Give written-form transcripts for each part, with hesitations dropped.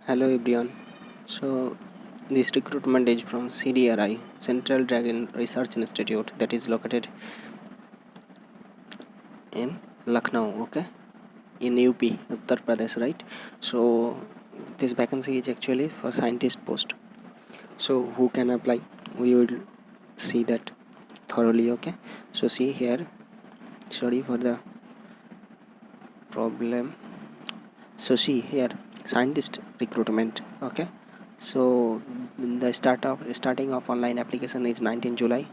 Hello everyone. So this recruitment is from CDRI, Central Dragon Research Institute, that is located in Lucknow, okay, in UP, Uttar Pradesh, right? So this vacancy is actually for scientist post. So who can apply? We will see that thoroughly, okay. So see here. Sorry for the problem. So see here, scientist recruitment, okay. So the starting of online application is 19 July,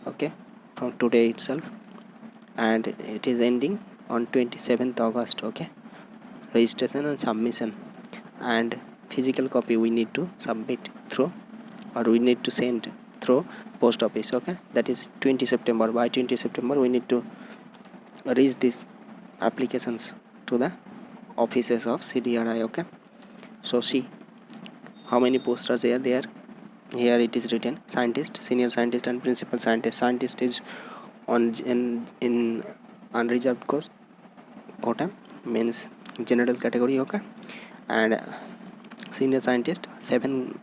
okay, from today itself, and it is ending on 27th August, okay. Registration and submission, and physical copy we need to submit through, or we need to send through post office, okay. That is 20 September. By 20 September we need to reach these applications to the offices of CDRI, okay. So see how many posts are there. Here it is written scientist, senior scientist, and principal scientist. Scientist is on in unreserved quota, means general category, okay. And senior scientist, 7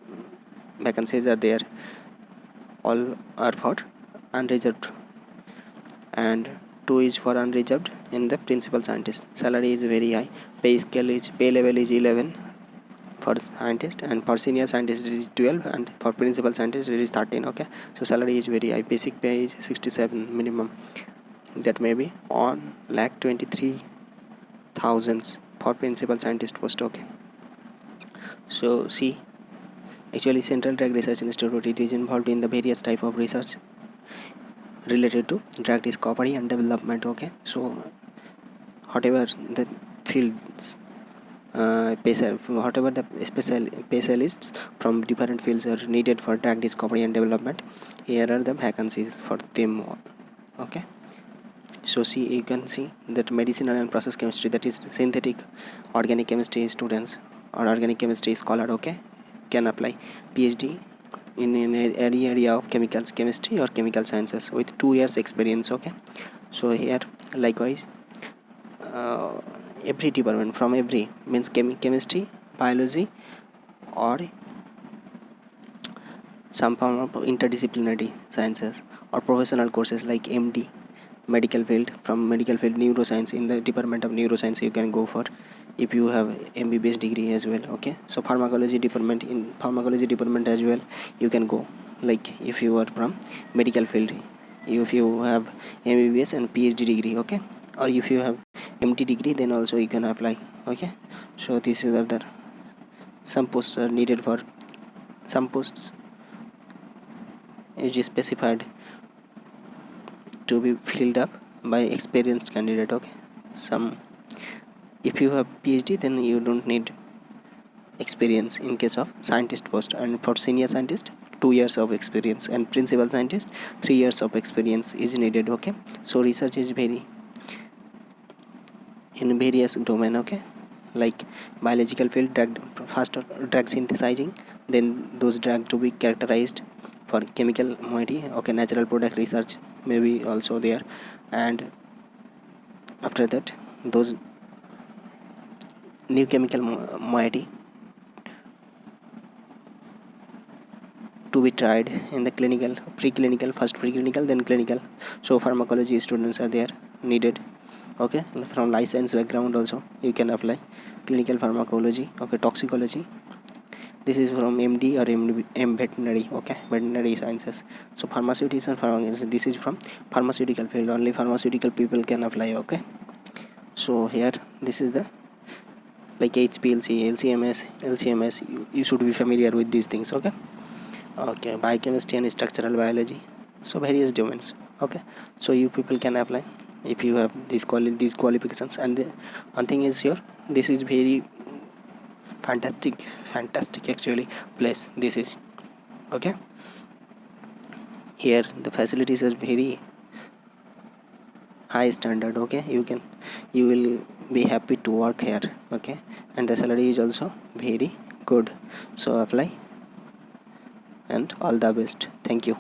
vacancies are there, all are for unreserved, and 2 is for unreserved in the principal scientist. Salary is very high. Pay level is 11 for scientist, and for senior scientist it is 12, and for principal scientist it is 13, okay. So salary is very high. Basic pay is 67 minimum, that may be on lakh 23,000 for principal scientist post, okay. So see, actually Central Drug Research Institute, it is involved in the various type of research related to drug discovery and development, okay. So whatever the fields, whatever the specialists from different fields are needed for drug discovery and development, here are the vacancies for them all, okay. So see, you can see that medicinal and process chemistry, that is synthetic organic chemistry students or organic chemistry scholar, okay, can apply. PhD in any area of chemicals, chemistry or chemical sciences with 2 years experience, okay. So here likewise, every department, from every means chemistry, biology, or some form of interdisciplinary sciences, or professional courses like MD, medical field. From medical field, neuroscience, in the department of neuroscience you can go for, if you have MBBS degree as well, okay. So pharmacology department, in pharmacology department as well you can go, like if you are from medical field, if you have MBBS and PhD degree, okay, or if you have MD degree, then also you can apply, okay. So this is other, some posts are needed for, some posts is specified to be filled up by experienced candidate, okay. Some, if you have PhD, then you don't need experience in case of scientist post, and for senior scientist 2 years of experience, and principal scientist 3 years of experience is needed, okay. So research is very in various domain, okay, like biological field, faster drug synthesizing, then those drug to be characterized for chemical moiety, okay. Natural product research may be also there, and after that those new chemical moiety to be tried in the clinical, preclinical, first preclinical, then clinical. So pharmacology students are there needed, okay. From license background also you can apply clinical pharmacology, okay. Toxicology, this is from MD or veterinary, okay, veterinary sciences. So pharmaceutics and pharmacology, this is from pharmaceutical field, only pharmaceutical people can apply, okay. So here this is the, like HPLC, LCMS, you should be familiar with these things, okay. Okay, biochemistry and structural biology, so various domains, okay. So you people can apply if you have these qualifications. And the one thing is here, this is very fantastic actually place, this is, okay. Here the facilities are very high standard, okay. You will be happy to work here, okay. And the salary is also very good. So apply, and all the best. Thank you.